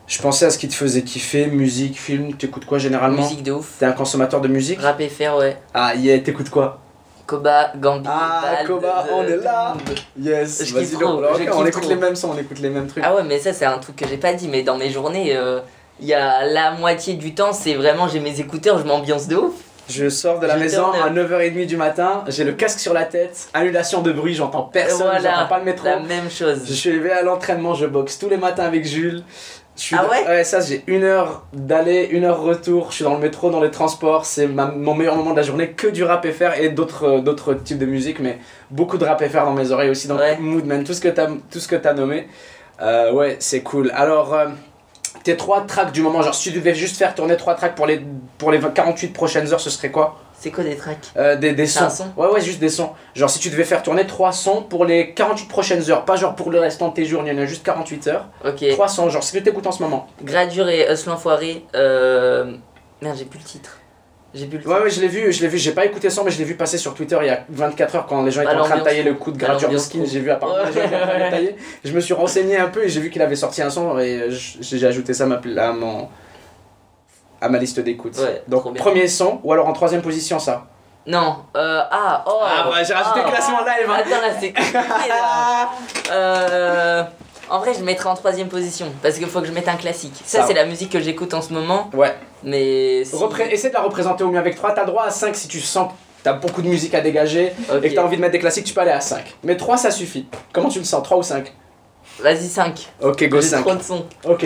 Je pensais à ce qui te faisait kiffer, musique, film, t'écoutes quoi généralement? Musique de ouf. T'es un consommateur de musique? Rap FR, ouais. Ah, yeah, t'écoutes quoi? Koba, Gambi, Ah, Vald, Koba, on est là. Yes, Je vas-y, kiffe trop, je on kiffe écoute trop. les mêmes sons, on écoute les mêmes trucs. Ah ouais, mais ça, c'est un truc que j'ai pas dit, mais dans mes journées, il y a la moitié du temps, c'est vraiment, j'ai mes écouteurs, je m'ambiance de ouf. Je sors de la Je maison tourne. à 9h30 du matin, j'ai le casque sur la tête, annulation de bruit, j'entends personne, j'entends pas le métro. La même chose. Je suis élevé à l'entraînement, je boxe tous les matins avec Jules. Ah ouais? Ouais, ça j'ai 1 heure d'aller, 1 heure retour, je suis dans le métro, dans les transports, c'est mon meilleur moment de la journée, que du rap FR et d'autres types de musique, mais beaucoup de rap FR dans mes oreilles aussi, donc Ouais. Moodman, tout ce que t'as nommé, ouais c'est cool. Alors, tes 3 tracks du moment, genre si tu devais juste faire tourner 3 tracks pour les 48 prochaines heures, ce serait quoi? C'est quoi des tracks? Des C'est sons. un son? Ouais, juste des sons. Genre si tu devais faire tourner 3 sons pour les 48 prochaines heures, pas genre pour le restant de tes jours, il y en a juste 48 heures. Ok. 3 sons, genre ce que t'écoutes en ce moment. Gradure et Hustle Enfoiré. Merde, j'ai plus le titre. Ouais, je l'ai vu, j'ai pas écouté ça, mais je l'ai vu passer sur Twitter il y a 24 heures quand les gens étaient en train de tailler le coup de Gradure de skin. J'ai vu apparemment les gens étaient en train de le tailler. Je me suis renseigné un peu et j'ai vu qu'il avait sorti un son et j'ai ajouté ça à ma liste d'écoute. Ouais, donc trop bien. premier son, ou alors en 3ème position ça. Non, Ah bah j'ai rajouté le classement live. Hein. Attends, là c'est compliqué là. En vrai, je le mettrais en 3ème position parce qu'il faut que je mette un classique. Ça, c'est la musique que j'écoute en ce moment. Ouais. Mais. Essaie de la représenter au mieux avec 3. T'as droit à 5 si tu sens que t'as beaucoup de musique à dégager et que t'as envie de mettre des classiques, tu peux aller à 5. Mais 3 ça suffit. Comment tu le sens, 3 ou 5? Vas-y, 5. Ok, go J'ai 5. trop de sons. Ok.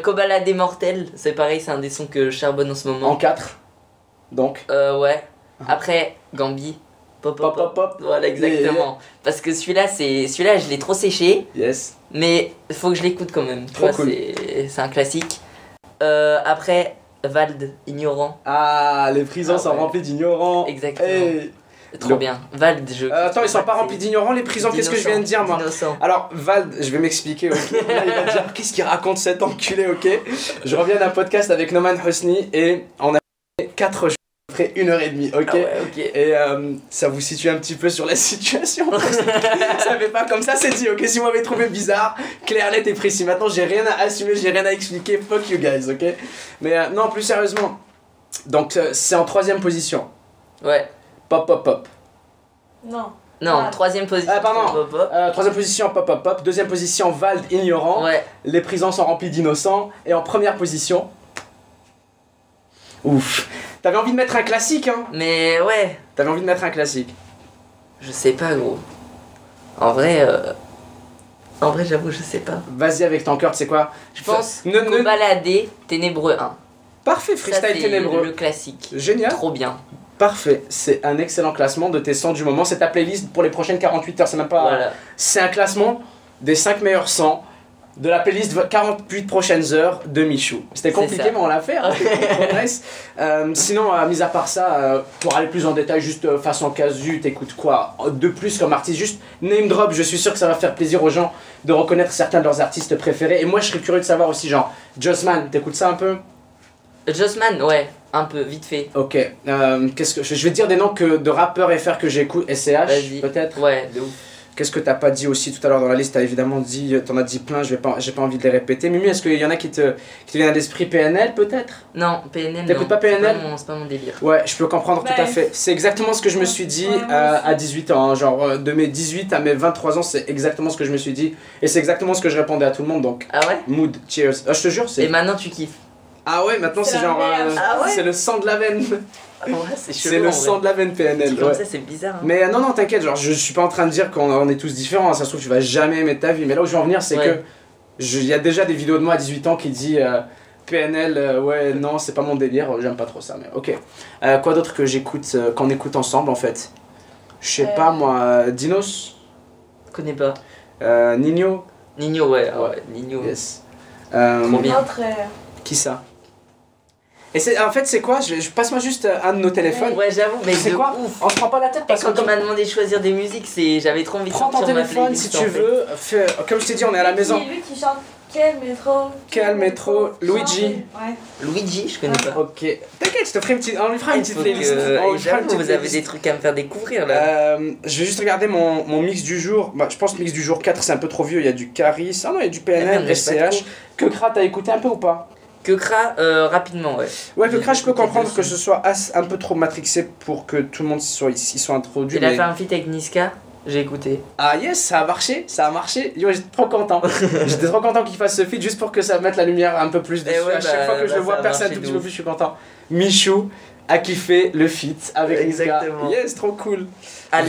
Kobalade des Mortels, c'est pareil, c'est un des sons que je charbonne en ce moment. En 4. Donc. Ouais. Après, Gambi. Pop, pop, Pop, pop, pop. Voilà, exactement. Parce que celui-là, je l'ai trop séché. Yes. Mais il faut que je l'écoute quand même. Tu Trop vois, cool. c'est un classique. Après, Vald, Ignorant. Ah, les prisons sont ouais. remplies d'ignorants. Exactement. Hey. Trop bien. Vald, attends, ils sont pas remplis d'ignorants les prisons, qu'est-ce que je viens de dire moi? D'innocents. Alors, Vald, je vais m'expliquer, ok? Là, il va dire, qu'est-ce qu'il raconte cet enculé, ok? Je reviens d'un podcast avec Noman Hosni et on a fait 4 jours, après 1h30, ok? Ah ouais, ok. Et ça vous situe un petit peu sur la situation. Ça fait pas comme ça, c'est dit, ok? Si vous m'avez trouvé bizarre, clair, net et précis. Maintenant, j'ai rien à assumer, j'ai rien à expliquer, fuck you guys, ok? Mais non, plus sérieusement, donc c'est en 3ème position. Ouais. Pop, pop, pop. Non. Non, Ah. 3ème position. Ah, pardon. Pop, pop. 3ème position, pop, pop, pop. 2ème position, Vald, ignorant. Ouais. Les prisons sont remplies d'innocents. Et en 1ère position. Ouf. T'avais envie de mettre un classique, hein? Mais ouais, T'avais envie de mettre un classique. je sais pas, gros. En vrai, j'avoue, je sais pas. Vas-y avec ton cœur, tu sais quoi? Je pense Ne- ne- Balader, Ténébreux 1. Parfait, Ça, freestyle c'est ténébreux. le classique. Génial. Trop bien. Parfait. C'est un excellent classement de tes sons du moment. C'est ta playlist pour les prochaines 48 heures. C'est même pas. Voilà. C'est un classement des 5 meilleurs sons de la playlist 48 prochaines heures de Michou. C'était compliqué, ça. mais on l'a fait. Hein. Nice. Sinon, mis à part ça, pour aller plus en détail, juste façon casu, t'écoutes quoi de plus comme artiste? Juste name drop, je suis sûr que ça va faire plaisir aux gens de reconnaître certains de leurs artistes préférés. Et moi, je serais curieux de savoir aussi, genre, Jossman, t'écoutes ça un peu? Jossman, ouais, un peu, vite fait. Ok. Qu'est-ce que je vais te dire des noms de rappeurs FR que j'écoute. SCH, Vas-y. peut-être? Ouais, de ouf. Qu'est-ce que t'as pas dit aussi tout à l'heure dans la liste? T'as évidemment dit, t'en as dit plein, j'ai pas envie de les répéter. Mimi, est-ce qu'il y en a qui te viennent à l'esprit? PNL peut-être? Non, PNL. T'écoutes non. pas PNL? C'est pas mon délire. Ouais, je peux comprendre tout à Ouais. fait. C'est exactement ce que je me suis dit Ouais, moi à 18 ans. Hein. Genre, de mes 18 à mes 23 ans, c'est exactement ce que je me suis dit. Et c'est exactement ce que je répondais à tout le monde. Donc, Ah ouais? mood, cheers. Ah, je te jure, Et c'est. maintenant tu kiffes. Ah ouais, maintenant C'est c'est la genre. merde. Ah ouais? C'est le sang de la veine. Ouais, c'est chelou. C'est le en sang vrai. de la veine PNL. Dit comme Ouais. ça, c'est bizarre. Hein. Mais non, t'inquiète, genre, je suis pas en train de dire qu'on est tous différents. Hein. Ça se trouve, tu vas jamais aimer ta vie. Mais là où je veux en venir, c'est Ouais. que. Il y a déjà des vidéos de moi à 18 ans qui dit. PNL, ouais, non, c'est pas mon délire, j'aime pas trop ça, mais ok. Quoi d'autre que j'écoute, qu'on écoute ensemble en fait? Je sais pas moi, Dinos, Je connais pas. Nino, Nino, ouais, Nino. yes. Trop bien. Autre, Qui ça? Et en fait, c'est quoi? Passe-moi juste un de nos téléphones. Ouais, j'avoue, mais C'est de quoi? ouf. On se prend pas la tête Et parce quand que on m'a demandé de choisir des musiques, j'avais trop envie de prends ton sortir ma téléphone playlist, si en tu fait. veux. Comme je t'ai dit, on est à la maison. Lui qui chante. Quel métro? Quel métro? Luigi. Ouais. Luigi, je connais pas. Ok. T'inquiète, je te ferai une petite. On lui fera une petite playlist. On lui fera une J'avoue, petite vous avez playlist. des trucs à me faire découvrir là. Je vais juste regarder mon mix du jour. Bah, je pense mix du jour 4, c'est un peu trop vieux. Il y a du Caris. Ah non, il y a du Ah, merde, PNL, mais c'est pas SCH. Kekra, t'as écouté un peu ou pas? Kekra, rapidement, ouais. Ouais, Kekra, je peux écouté comprendre dessus. que ce soit un peu trop matrixé pour que tout le monde s'y soit introduit. Il a mais- fait un feat avec Niska, j'ai écouté. Ah yes, ça a marché, ça a marché. Yo, j'étais trop content. J'étais trop content qu'il fasse ce feat juste pour que ça mette la lumière un peu plus dessus. ouais, à chaque bah, fois que je le bah, vois ça a percer un marché tout de petit peu ouf. plus, je suis content. Michou a kiffé le feat avec Niska. Exactement. Yes, trop cool. Ah,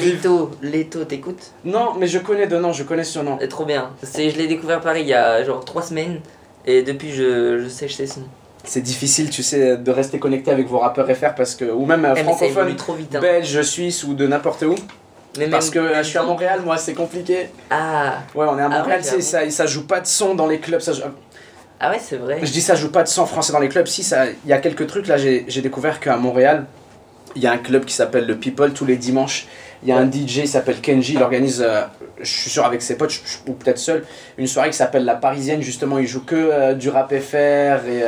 Leto, t'écoutes? Non, mais je connais de nom, je connais ce nom. Trop bien. Je l'ai découvert pareil il y a genre 3 semaines. Et depuis, je sèche ses sons. C'est difficile, tu sais, de rester connecté avec vos rappeurs FR parce que, ou même Eh, mais ça francophones, évolue trop vite. Hein. belges, suisses ou de n'importe où. Mais Parce que même je suis à Montréal, moi, c'est compliqué. Ah, Ouais, on est à Ah ouais, Montréal, tu sais, j'avoue. ça joue pas de son dans les clubs. ah ouais, c'est vrai. Je dis ça joue pas de son français dans les clubs. Si, il y a quelques trucs. Là, j'ai découvert qu'à Montréal, il y a un club qui s'appelle le People tous les dimanches. Il y a un DJ, il s'appelle Kenji. Il organise, je suis sûr avec ses potes, ou peut-être seul, une soirée qui s'appelle La Parisienne. Justement, il joue que du rap FR et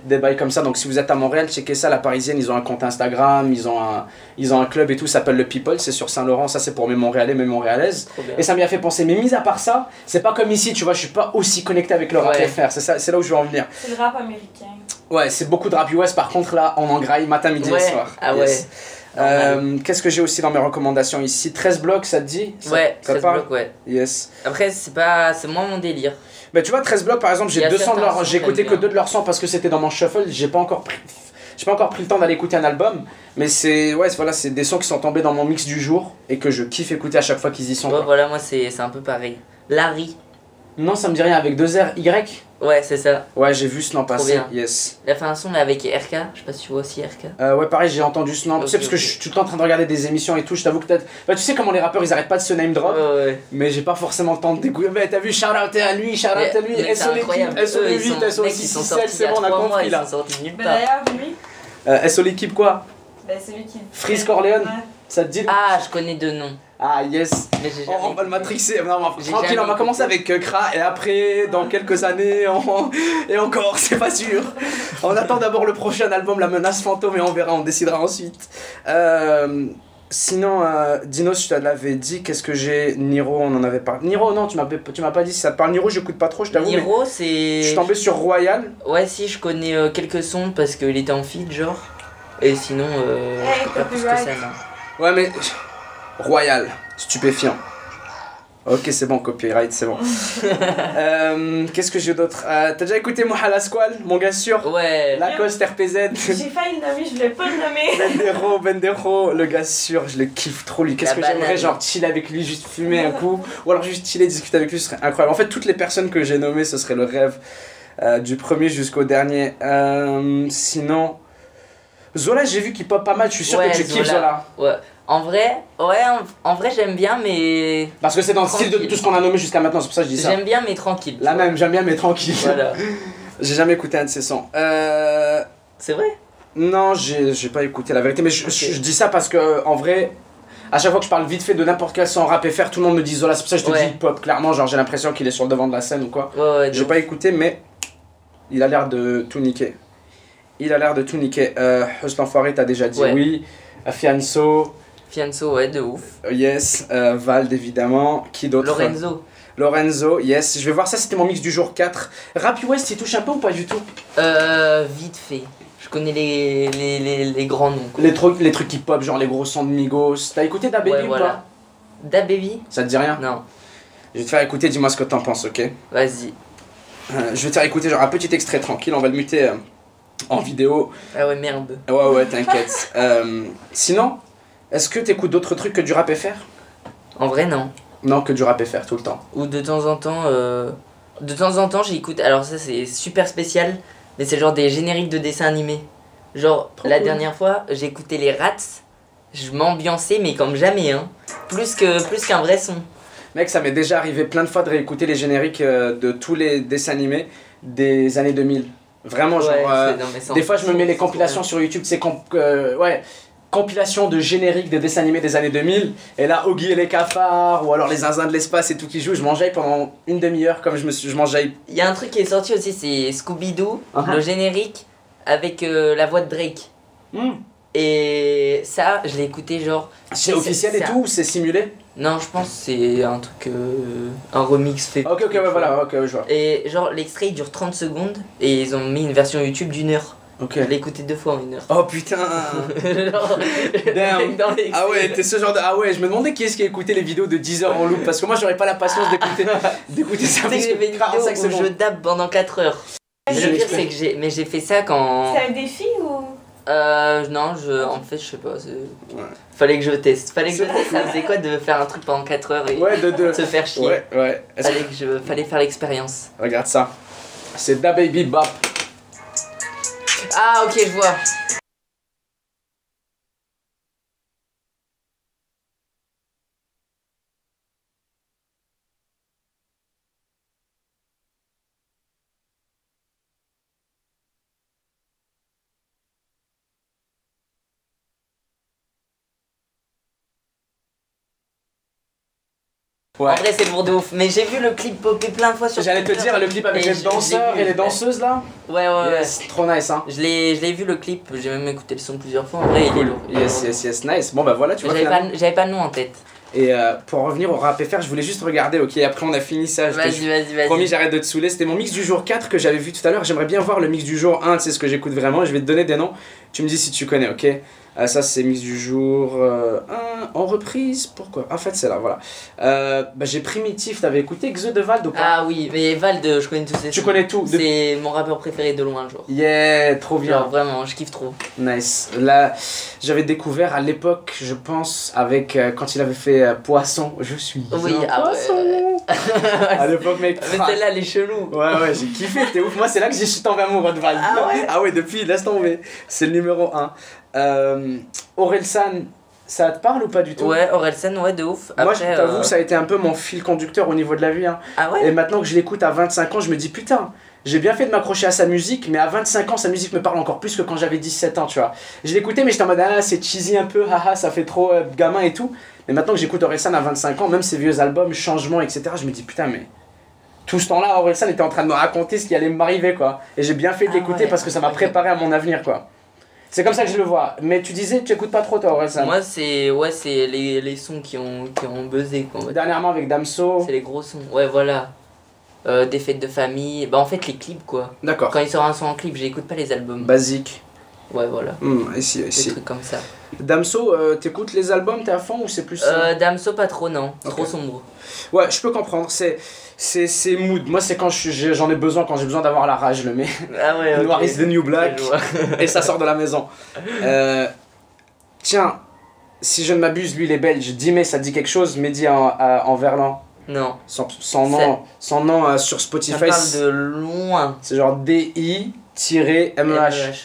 des bails comme ça. Donc, si vous êtes à Montréal, checkez ça. La Parisienne, ils ont un compte Instagram, ils ont un club et tout. Ça s'appelle le People. C'est sur Saint-Laurent. Ça, c'est pour mes Montréalais, mes Montréalaises. Trop bien. Et ça m'y a fait penser. Mais mis à part ça, c'est pas comme ici, tu vois, je suis pas aussi connecté avec le rap Ouais. FR. C'est là où je veux en venir. C'est le rap américain. Ouais, c'est beaucoup de rap US. Par contre, là, on en graille matin, midi Ouais. et soir. Ah Yes. Normal. Qu'est-ce que j'ai aussi dans mes recommandations ici? 13 blocs, ça te dit? Ouais, ça 13 parle? blocs, ouais. Yes. Après, c'est moins mon délire. Mais tu vois, 13 blocs, par exemple, Il j'ai y a 200 de certains leurs. sons J'ai que écouté j'aime que bien. 2 de leurs sons parce que c'était dans mon shuffle. J'ai pas encore pris le temps d'aller écouter un album. Mais voilà, c'est des sons qui sont tombés dans mon mix du jour et que je kiffe écouter à chaque fois qu'ils y sont. Ouais, quoi. voilà, moi, c'est un peu pareil. Larry. Non, ça me dit rien avec 2 R, Y. Ouais, c'est ça. Ouais, j'ai vu ce nom passer. bien. Yes. Il a fait un son là, avec RK. Je sais pas si tu vois aussi RK. Ouais, pareil, j'ai entendu ce nom. Ok, Tu sais, parce que ok. je suis tout le temps en train de regarder des émissions et tout. Je t'avoue que peut-être. Bah, tu sais comment les rappeurs ils arrêtent pas de se name drop. Ouais. Mais j'ai pas forcément le temps de découvrir. Mais t'as vu, shout out à lui, shout out à lui. Mais c'est SO incroyable. l'équipe, SO Eux, les ils 8, sont- SO mec, 6, ils sont 7, sortis il y c'est a bon, on a 3 mois, compris ils là. sont sortis nulle Ben part. d'ailleurs, lui, SO l'équipe quoi? c'est lui qui. Freeze Corleone. Ouais. Ça te dit? Ah, je connais deux noms. Ah yes. Mais j'ai jamais. On va le matrixer. Non, J'ai tranquille, jamais on va commencer écouté. avec Kra et après, dans quelques années, et encore, c'est pas sûr. On attend d'abord le prochain album, La Menace Fantôme, et on verra, on décidera ensuite. Sinon, Dinos, je te l'avais dit, qu'est-ce que j'ai? Niro, on en avait parlé. Niro, non, tu m'as pas dit si ça te parle. Niro, j'écoute pas trop, je t'avoue. mais Niro, Je c'est. suis tombé sur Royal. Ouais, si, je connais quelques sons parce qu'il était en feed, genre. Et sinon, Hey, je sais pas plus que copyright. ça, non. Ouais, mais. Royal, stupéfiant. Ok, c'est bon, copyright, c'est bon. Qu'est-ce que j'ai d'autre? T'as déjà écouté Mohala Squall, mon gars sûr? Ouais. Lacoste RPZ. J'ai failli le nommer, je voulais pas le nommer. Bendero, le gars sûr, je le kiffe trop lui. Qu'est-ce La que j'aimerais, banane. genre chill avec lui, juste fumer un coup, ou alors juste chiller, discuter avec lui, ce serait incroyable. En fait, toutes les personnes que j'ai nommées, ce serait le rêve du premier jusqu'au dernier. Sinon, Zola, j'ai vu qu'il pop pas mal, je suis sûr Ouais, que tu kiffes Zola. Ouais. En vrai, en vrai j'aime bien, mais. Parce que c'est dans le style de Tranquille. tout ce qu'on a nommé jusqu'à maintenant, c'est pour ça que je dis ça. J'aime bien, mais tranquille. La même, j'aime bien, mais tranquille. Voilà. J'ai jamais écouté un de ses sons. C'est vrai? Non, j'ai pas écouté la vérité, mais Ok. je dis ça parce que en vrai, à chaque fois que je parle vite fait de n'importe quel son rap FR, tout le monde me dit Zola, c'est pour ça que je te Ouais. dis pop, clairement, genre j'ai l'impression qu'il est sur le devant de la scène ou quoi. Ouais, J'ai pas écouté, mais il a l'air de tout niquer. Il a l'air de tout niquer. Hus l'enfoiré, t'as déjà dit Ouais. oui. Fianso, Fianso, ouais, de ouf. yes. Vald, évidemment. Qui d'autre? Lorenzo, yes. Je vais voir ça, c'était mon mix du jour 4. Rap West, il touche un peu ou pas du tout? Vite fait. Je connais les grands noms. quoi. Les trucs qui pop, genre les gros sons de Migos. T'as écouté Da Baby Ouais, ou voilà. pas? Da Baby? Ça te dit rien? Non. Je vais te faire écouter, dis-moi ce que t'en penses, ok? Vas-y. Je vais te faire écouter genre un petit extrait tranquille, on va le muter en vidéo. Ah ouais, merde. Ouais, t'inquiète. Sinon, est-ce que t'écoutes d'autres trucs que du rap FR? En vrai, non. Non, que du rap FR tout le temps. Ou de temps en temps. De temps en temps, j'écoute. Alors, ça, c'est super spécial. Mais c'est genre des génériques de dessins animés. Genre, Trop la cool. dernière fois, j'ai écouté les Rats. Je m'ambiançais, mais comme jamais, hein. Plus qu'un vrai son. Mec, ça m'est déjà arrivé plein de fois de réécouter les génériques de tous les dessins animés des années 2000. Vraiment, genre. Ouais, non, mais c'est Des fois, je me mets les c'est compilations trop sur YouTube, c'est ouais. compilation de génériques de dessins animés des années 2000, et là Oggy et les cafards, ou alors les zinzins de l'espace et tout qui joue, je m'enjaille pendant une demi-heure comme je m'enjaille. Il y a un truc qui est sorti aussi, c'est Scooby-Doo, Uh-huh. le générique, avec la voix de Drake. Et ça, je l'ai écouté genre... C'est officiel et ça. tout ou c'est simulé? Non, je pense que c'est un truc... un remix fait. Ok, ouais, voilà, ok, je vois. Et genre, l'extrait il dure 30 secondes, et ils ont mis une version YouTube d'1 heure. Ok. Je l'ai écouté 2 fois en 1 heure. Oh putain. Genre, Damn. dans l'extrait. Ah ouais, t'es ce genre de... Ah ouais, je me demandais qui est-ce qui a écouté les vidéos de 10 heures en loop, parce que moi j'aurais pas la patience d'écouter ça. Tu sais que j'ai fait une vidéo où je dab pendant 4 heures. Ah, Mais le pire c'est que j'ai fait ça quand... C'est un défi ou... Non, en fait je sais pas, fallait que je teste. Ça faisait quoi de faire un truc pendant 4 heures et de se faire chier. Ouais. Fallait faire l'expérience. Regarde ça. C'est Da Baby Bop. Ah ok, je vois. Ouais. En vrai c'est lourd de ouf, mais j'ai vu le clip popper plein de fois sur J'allais te Twitter. dire le clip avec Et les je danseurs l'ai vu. et les danseuses là. Ouais. Yes, trop nice hein. Je l'ai vu le clip, j'ai même écouté le son plusieurs fois. En vrai il est lourd. Yes, nice. Bon bah voilà, tu vois. J'avais pas le nom en tête. Et pour revenir au rap FR, je voulais juste regarder, ok, après on a fini ça. Vas-y. Promis, j'arrête de te saouler. C'était mon mix du jour 4 que j'avais vu tout à l'heure. J'aimerais bien voir le mix du jour 1, c'est ce que j'écoute vraiment. Je vais te donner des noms. Tu me dis si tu connais, ok. Ça, c'est mix du jour 1 en reprise. Pourquoi? En fait, c'est là, voilà. J'ai Primitif. T'avais écouté Xe de Vald ou pas? Ah oui, mais Vald, je connais tous ses Tu sons. connais tout. C'est mon rappeur préféré de loin, genre. Yeah, trop bien. Genre vraiment, je kiffe trop. Nice. Là, j'avais découvert à l'époque, je pense, avec quand il avait fait Poisson. Je suis Oui, un ah poisson. ouais. À l'époque, mec. Mais celle-là, elle est chelou. Ouais, j'ai kiffé, t'es ouf. Moi, c'est là que j'ai suis tombé amoureux de Val. Ah ouais depuis, laisse tomber. C'est le numéro 1. Orelsan, ça te parle ou pas du tout? Ouais, Orelsan, ouais, de ouf. Moi, Après, je t'avoue, ça a été un peu mon fil conducteur au niveau de la vie. Hein. Ah ouais? Et maintenant que je l'écoute à 25 ans, je me dis putain, j'ai bien fait de m'accrocher à sa musique, mais à 25 ans, sa musique me parle encore plus que quand j'avais 17 ans, tu vois. Je l'écoutais, mais j'étais en mode ah, c'est cheesy un peu, haha, ça fait trop gamin et tout. Mais maintenant que j'écoute Orelsan à 25 ans, même ses vieux albums, Changement, etc., je me dis putain, mais. Tout ce temps-là, Orelsan était en train de me raconter ce qui allait m'arriver, quoi. Et j'ai bien fait de l'écouter parce que ça m'a préparé à mon avenir, quoi. C'est comme ça que je le vois. Mais tu disais, tu écoutes pas trop, toi, Orelsan? Moi, c'est les sons qui ont buzzé, quoi. Dernièrement, avec Damso. C'est les gros sons. Ouais, voilà. Des fêtes de famille. Bah, en fait, les clips, quoi. D'accord. Quand il sort un son en clip, j'écoute pas les albums. Basique. Ouais, voilà. Ici. Des trucs comme ça. Damso, t'écoutes les albums, t'es à fond ou c'est plus. Damso, pas trop, non. Ok. Trop sombre. Ouais, je peux comprendre. C'est mood. Moi, c'est quand j'en ai besoin, quand j'ai besoin d'avoir la rage, je le mets. Ah ouais, ok. Noir is the new black. Je vois. Et ça sort de la maison. Tiens, si je ne m'abuse, lui il est belge. Dimé, ça dit quelque chose, Mehdi en verlan. Non. Son nom sur Spotify. Ça parle de loin. C'est genre DI-MH.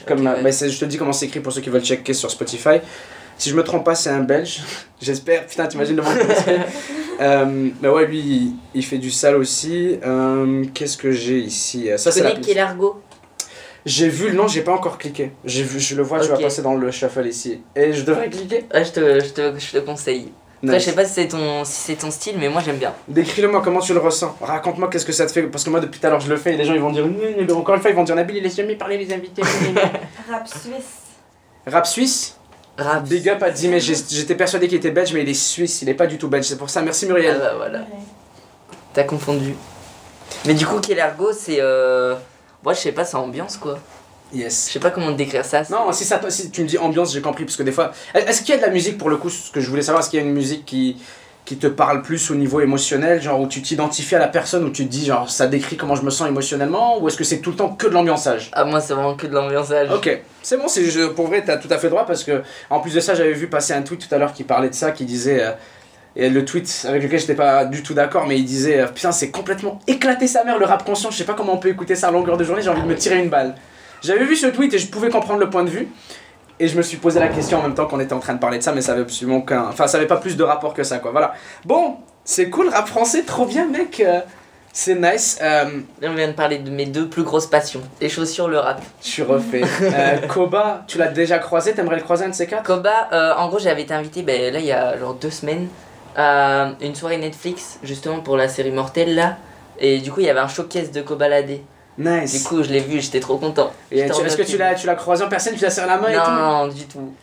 Comme, ok, ouais. je te dis comment c'est écrit pour ceux qui veulent checker sur Spotify. Si je me trompe pas, c'est un belge. J'espère. Putain, t'imagines le monde de respect. Mais ouais, lui, il fait du sale aussi. Qu'est-ce que j'ai ici? Ça, Tu c'est la connais Kélargo? J'ai vu le nom, j'ai pas encore cliqué. Je le vois, tu vas Ok. passer dans le shuffle ici. Et je devrais cliquer? Ouais, je te conseille. Après, je sais pas si c'est ton style, mais moi j'aime bien. Décris-le-moi, comment tu le ressens? Raconte-moi qu'est-ce que ça te fait. Parce que moi, depuis tout à l'heure, je le fais et les gens ils vont dire. Encore une fois, ils vont dire Nabil, il laisse jamais parler les invités. Rap suisse. Rap suisse? Rap. Big up à Dimé, j'étais persuadé qu'il était belge, mais il est suisse, il est pas du tout belge. C'est pour ça, merci Ah Muriel. bah voilà. Ouais. T'as confondu. Mais du coup, Kélargo, c'est. Moi, je sais pas, c'est ambiance quoi. Je Yes. sais pas comment te décrire ça. Non, si tu me dis ambiance, j'ai compris. Parce que des fois. Est-ce qu'il y a de la musique pour le coup? Ce que je voulais savoir, est-ce qu'il y a une musique qui te parle plus au niveau émotionnel, genre où tu t'identifies à la personne, où tu te dis, genre, ça décrit comment je me sens émotionnellement, ou est-ce que c'est tout le temps que de l'ambiançage? Ah, moi, c'est vraiment que de l'ambiançage. Ok, c'est bon, pour vrai, t'as tout à fait droit, parce que en plus de ça, j'avais vu passer un tweet tout à l'heure qui parlait de ça, qui disait. Et le tweet avec lequel j'étais pas du tout d'accord, mais il disait putain, c'est complètement éclaté sa mère le rap conscient, je sais pas comment on peut écouter ça à longueur de journée, j'ai envie de me tirer une balle. J'avais vu ce tweet et je pouvais comprendre le point de vue. Et je me suis posé la question en même temps qu'on était en train de parler de ça, mais ça avait absolument aucun. Enfin, ça avait pas plus de rapport que ça, quoi. Voilà. Bon, c'est cool, rap français, trop bien, mec. C'est nice. Là, on vient de parler de mes 2 plus grosses passions, les chaussures, le rap. Tu refais. Koba, tu l'as déjà croisé, t'aimerais le croiser un de ces 4? Koba, en gros, j'avais été invité là, il y a genre 2 semaines à une soirée Netflix, justement pour la série Mortel là. Et du coup, il y avait un showcase de Koba Ladé. Nice. Du coup, je l'ai vu, j'étais trop content. Et est-ce que tu l'as croisé en personne, tu l'as serré la main et tout? Non, du tout.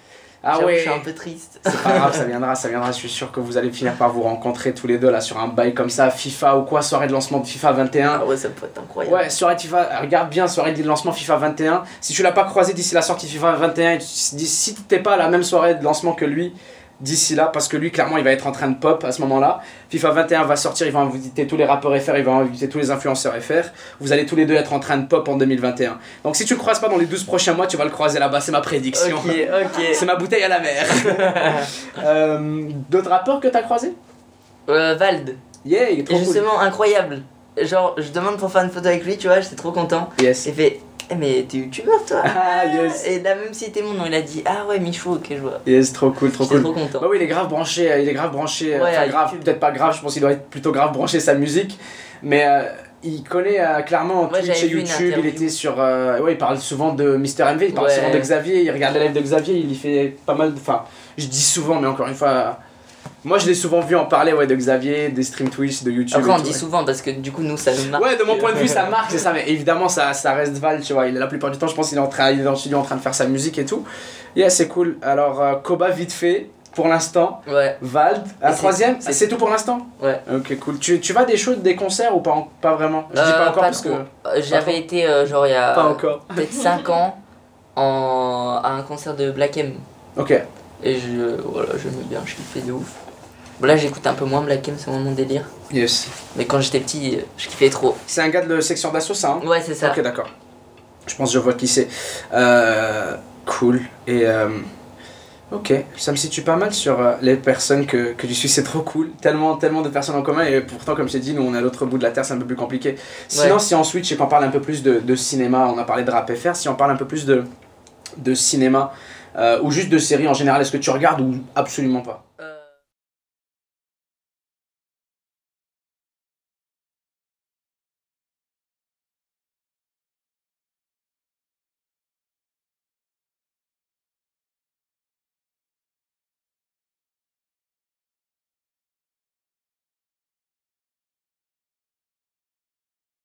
Ah J'avoue, ouais. je suis un peu triste. C'est pas grave, ça viendra, je suis sûr que vous allez finir par vous rencontrer tous les deux là sur un bail comme ça, FIFA ou quoi, soirée de lancement de FIFA 21. Ah ouais, ça peut être incroyable. Ouais, soirée de FIFA, regarde bien, soirée de lancement FIFA 21. Si tu l'as pas croisé d'ici la sortie de FIFA 21, si t'es pas à la même soirée de lancement que lui, d'ici là, parce que lui clairement il va être en train de pop à ce moment-là. FIFA 21 va sortir, il va inviter tous les rappeurs FR, il va inviter tous les influenceurs FR. Vous allez tous les deux être en train de pop en 2021. Donc si tu le croises pas dans les 12 prochains mois, tu vas le croiser là-bas, c'est ma prédiction. Ok. C'est ma bouteille à la mer. D'autres rappeurs que t'as croisés? Vald. Yeah, il est trop Et justement, incroyable. Genre, je demande pour faire une photo avec lui, tu vois, j'étais trop content. cool. Yes. Il fait, mais t'es youtubeur toi? Ah yes. Et là, même si c'était mon nom, il a dit, ah ouais, Michou, ok, je vois. Yes, trop cool, trop J'étais cool. trop content. Bah oui, il est grave branché, Ouais, enfin à grave, YouTube. peut-être pas grave, je pense qu'il doit être plutôt grave branché sa musique, mais il connaît clairement Ouais, Twitch j'avais et vu une YouTube, il interview. était sur, ouais, il parle souvent de Mister MV, il parle Ouais. souvent de Xavier, il regarde les lives de Xavier, il y fait pas mal, enfin, je dis souvent, mais encore une fois, moi je l'ai souvent vu en parler, ouais, de Xavier, des streams Twitch, de YouTube. Après, et on tout, dit ouais. souvent parce que du coup, nous, ça nous marque. Ouais, de mon point de vue, ça marque, c'est ça, mais évidemment, ça reste Val, tu vois. La plupart du temps, je pense qu'il est dans le studio en train de faire sa musique et tout. Yeah, c'est cool. Alors, Koba, vite fait, pour l'instant. Ouais, Vald, Et un c'est- troisième, c'est- c'est tout pour l'instant? ouais. Ok, cool. Tu vas des shows, des concerts ou pas vraiment? Je dis pas encore parce trop. que. J'avais été, genre, il y a Pas encore. peut-être 5 ans à un concert de Black M. Ok. Et voilà, j'aimais bien, je kiffais de ouf. Bon, là, j'écoute un peu moins Black M, c'est moins mon délire. Yes. Mais quand j'étais petit, je kiffais trop. C'est un gars de section d'assaut, ça, hein? Ouais, c'est ça. Ok, d'accord. Je pense que je vois qui c'est. Cool. Et. Ok, ça me situe pas mal sur les personnes que tu suis, c'est trop cool. Tellement de personnes en commun, et pourtant, comme je t'ai dit, nous on est à l'autre bout de la terre, c'est un peu plus compliqué. Sinon, Ouais. si on switch et qu'on parle un peu plus de cinéma, on a parlé de rap FR, si on parle un peu plus de cinéma, ou juste de séries en général, est-ce que tu regardes ou absolument pas?